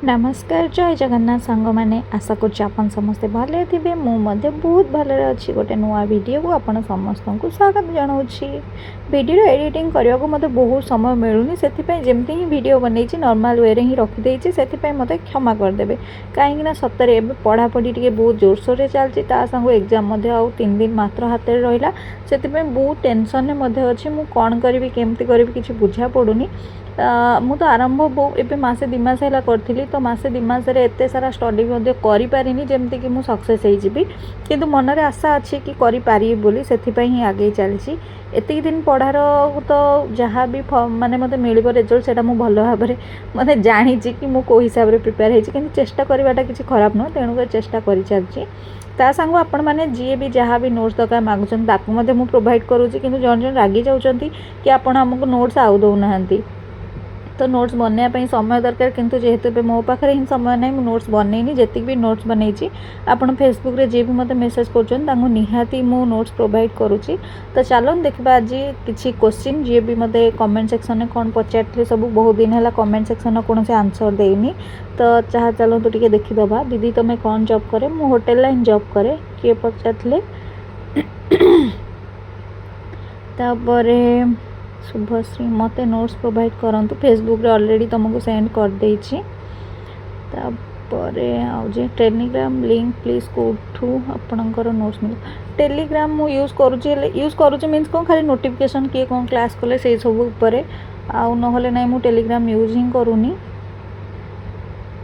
नमस्कार जय जगन्नाथ सांग मैंने आशा कर समस्ते भले थे मुझे बहुत भले अच्छी गोटे नुआ वीडियो को आपण समस्त को स्वागत जनाऊँ। वीडियो एडिटिंग करने को मत बहुत समय मिलूनी से जमती ही वीडियो बनई नॉर्मल वे ही रखीदे से मत क्षमा करदे कहीं सतरे ए पढ़ापढ़ी टे बहुत जोरसोर से चलती सांग एग्जाम आउ 3 दिन मात्र हाथ में रहा से बहुत टेंशन में अच्छी मुझे कौन करी केमती करी कि बुझा पड़ूनी मु तो आरंभ एवं मसे 2 मास है करी तो मसे 2 मास एत सारा स्टडी करें जमती कि मुझे सक्सेस होगी किंतु मनरे आशा अच्छी कि करी बोली से ही आगे चलती एतिक दिन पढ़ार तो जहाँ भी माने मत मिल रिजल्ट से भल भाव में मत जानी कि मुझे कौ हिसाब से प्रिपेयर होती चेष्टा करवाटा किसी खराब नुह तेणुक चेष्टा कर चलती ता सांग आपण मैंने जी भी जहाँ भी नोट्स दरकार मागुन ताकू प्रोवाइड करुँची कि जन जन रागी जाऊँच कि आप आमको नोट्स आउ दौना तो नोट्स बनवाई समय दरकार किंतु जेहेतु मो पाखे ही समय ना मुझे नोट्स बनईनी जी भी नोट्स बनई आपड़ फेसबुक रे जी भी मत मेसेज कर निहाती मु नोट्स प्रोवाइड करुँची। तो चलो देखा आज किसी क्वेश्चन जी भी मत कमेंट सेक्शन में कौन पचारे सब बहुत दिन है कमेंट सेक्शन कौन से आंसर देनी तो चाह चलो तो टे देखीदबा। दीदी तुम्हें कौन जॉब करे मु होटेल लाइन जॉब करे किए पचारे शुभश्री मते नोट्स प्रोवाइड करंतु फेसबुक रे ऑलरेडी तुमको सेंड कर देछि। तापरे आउजे टेलीग्राम लिंक प्लीज कोठू आपनकर नोट्स मिल टेलीग्राम मु यूज करूची मीन्स कोन खाली नोटिफिकेशन किए कोन क्लास कले से सब ऊपर आउ न होले नै मु टेलीग्राम यूज ही करूनी।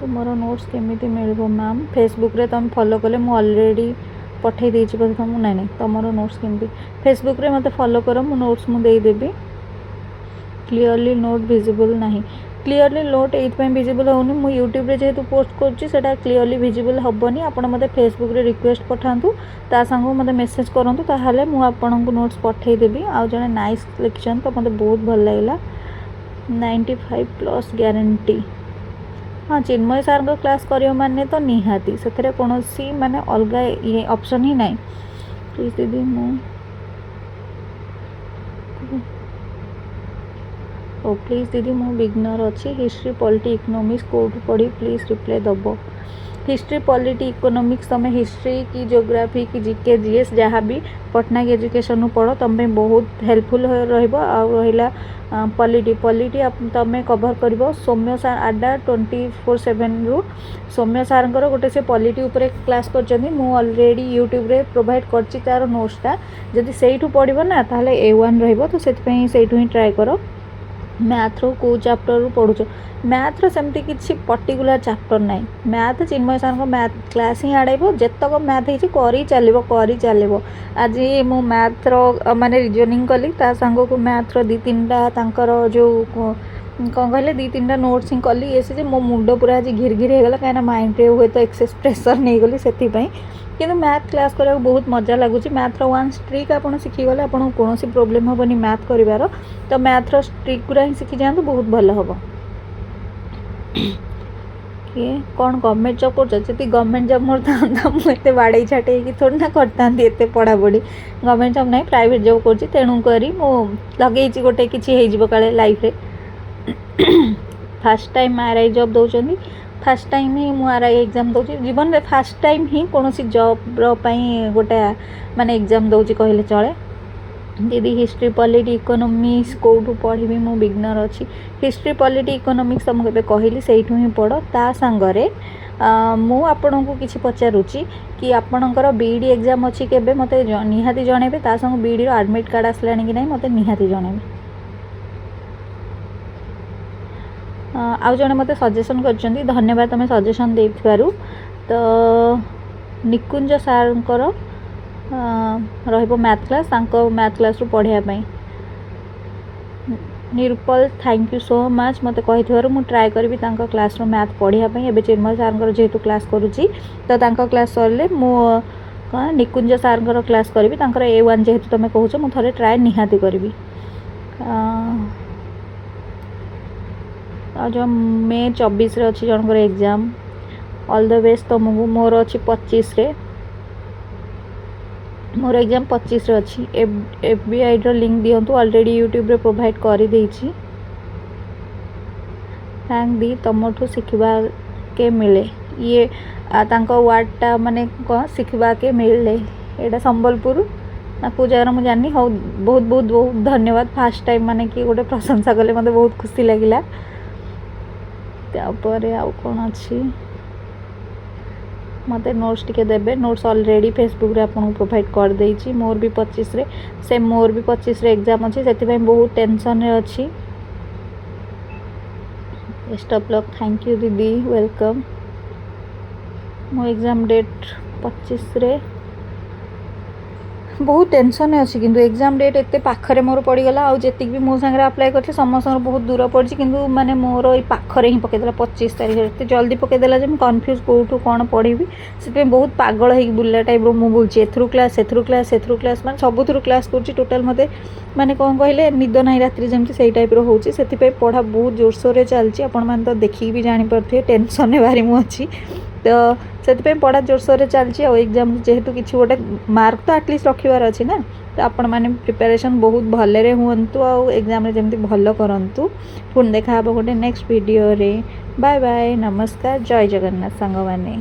तुमरो नोट्स केमिति मिलबो मैम फेसबुक रे तुम फॉलो कले मु ऑलरेडी पठे देछि बस तुम नहीं तुमरो नोट्स केमिति फेसबुक रे मते फॉलो करो मु नोट्स मु दे देबी। क्लीयरली नोट विजिबल नहीं क्लीयरली नोट ये विजिबल होनी मु यूट्यूब रे जेहेतु पोस्ट करटा क्लीयरली विजिबल हेनी आपड़ मत फेसबुक रे रिक्वेस्ट पठातु ता संग मत मेसेज करूँ ताहले मु आपन को नोट्स पठेदेवी। आउ जड़े नाइस लिखन तो मत बहुत भल लगा 95+ गारंटी हाँ चिन्मय सार को क्लास करियो माने तो निहाती से कौन सी माने अलग ये ऑप्शन ही नहीं। प्लीज दीदी मु ओ प्लीज दीदी मु बिगनर अच्छी हिस्ट्री पॉलिटी इकोनॉमिक्स कोड पढ़ी प्लीज रिप्लाई दब। हिस्ट्री पॉलिटी इकोनॉमिक्स तुम हिस्ट्री की ज्योग्राफी की जीके जीएस जहाँ भी पटनायक एजुकेशन पढ़ तुम बहुत हेल्पफुल रहा पॉलिटी तुम कवर कर सौम्य सार आडा 24/7 रु सौम्य सार गोटे से पॉलिटी उपरे क्लास कर ऑलरेडी यूट्यूब रे प्रोवाइड कर तार नोट्सटा जदि से पढ़ो ना ताहले A1 रहिबो तो से ही ट्राए कर। मैथ रो को चैप्टर रू पढ़ुच मैथ रो सेमती किसी पर्टिकुलर चैप्टर ना मैथ चिन्मय सार को मैथ क्लास ही आड़ेब जितक मैथ हो चलो आज मु मैथ रो माने रिजनिंग कली ता सांग को मैथ रो 2-3टा जो कौन कहले 2-3टा नोट्स ही कली ये मो मुंड पूरा आज घिर होगा कहीं माइंड रे हुए तो एक्सेस प्रेसर नहीं गली से किंतु मैथ क्लास करा बहुत मजा लगुच मैथ रो 1 ट्रिक आप शिखीगले आपको कौन प्रोब्लेम हेनी मैथ कर तो मैथ रो ट्रिक गुरा ही शिखी जातु बहुत भल हम किए कौन गवर्नमेंट जॉब कर गवर्नमेंट जॉब मोर था मुझे बाड़े छाटे थोड़ी ना करता एत पढ़ापढ़ी गवर्नमेंट जॉब ना प्राइवेट जॉब कर तेणुक लगे गोटे किसी काले लाइफ रे फास्ट टाइम RI जॉब दौरान फास्ट टाइम ही मु RI एग्जाम दूसरी जीवन में फास्ट टाइम ही कौन सी जॉब रही गोटे माने एग्जाम दूसरी कहले चले। दीदी हिस्ट्री पॉलिटी इकोनॉमिक्स कौटू पढ़ी मु बिगनर अच्छी हिस्ट्री पॉलिटी इकोनॉमिक्स तुमको कहली से ही पढ़ ता सांगरे मु आपण को किसी पचारुची कि आपणकर BED एग्जाम अच्छी केबे मते निहाती जणेबे ता संग BED रो एडमिट कार्ड आसलानी कि नहीं मते निहाती जणेबे। आउ जड़े मत सजेसन कर धन्यवाद तुम्हें सजेसन दे तो निकुंज सार मैथ क्लास मैथ क्लास रू पढ़ाई निरुपल थैंक यू सो मच मत कही मु ट्राए करी क्लास रो मैथ पढ़ाई एवं चिन्मय सार जेहेतु क्लास करुँची तो क्लास सरले मु निकुंज सार क्लास करी A1 जेहेतु तुम कहूँ मुझे थे ट्राए निहाती करी। जो May 24 रे अच्छी जनकर एग्जाम ऑल द बेस्ट तुमको मोर अच्छी 25 रे मोर एग्जाम 25 रे अच्छी FBI रो लिंक दिंतु ऑलरेडी यूट्यूब रे प्रोवाइड कर देछि। थैंक दी तुमठू शिखा के मिले ये तांको वार्डटा माने कौन शिखवा के मिले एटा संबलपुर ना को जगह मुझे जानी हो बहुत बहुत बहुत धन्यवाद फास्ट टाइम माने कि गोटे प्रशंसा कले मते बहुत खुशी लगिला तापर आउ कौन अच्छी मते नोट्स टिके देबे नोट्स ऑलरेडी फेसबुक रे आपन प्रोवाइड कर देछि मोर भी 25 रे से मोर भी 25 रे एग्जाम अछि सेति पे बहुत टेंशन रे अछि best of luck thank you दीदी वेलकम मो एग्जाम डेट 25 रे बहुत टेंशन अच्छी किंतु एग्जाम डेट एते पाखरे मोर पड़गला आउ जेतिक भी मो संगे अप्लाई करछि समस्त बहुत दूर पड़ी किंतु माने मोर ई पाखरे ही पकेदेला 25 तारिख एते जल्दी पकेदेला जे मैं कन्फ्यूज कोठू कोन पढ़िबी से बहुत पागल है बुल्ला टाइप रो मु बोलछि एथरु क्लास माने सबुथरु क्लास करछि टोटल मते माने कोन कहले निद नाही रात्रि जेमति सेही टाइप रो होछि सेति पे पढ़ा बहुत जोरसोर रे चलछि आपण मान तो देखि भी जानि परथे टेंशन ने भारी मु अछि तो से पढ़ा जोरसोर चलती एग्जाम जेहेतु किसी गोटे मार्क तो एटलिस्ट रखिबार अच्छी ना तो आपण मैंने प्रिपरेशन बहुत भलरे हुंतु आ एग्जाम जमी भल करूँ पुणी देखा गोटे नेक्स्ट वीडियो रे बाय बाय नमस्कार जय जगन्नाथ सांग माने।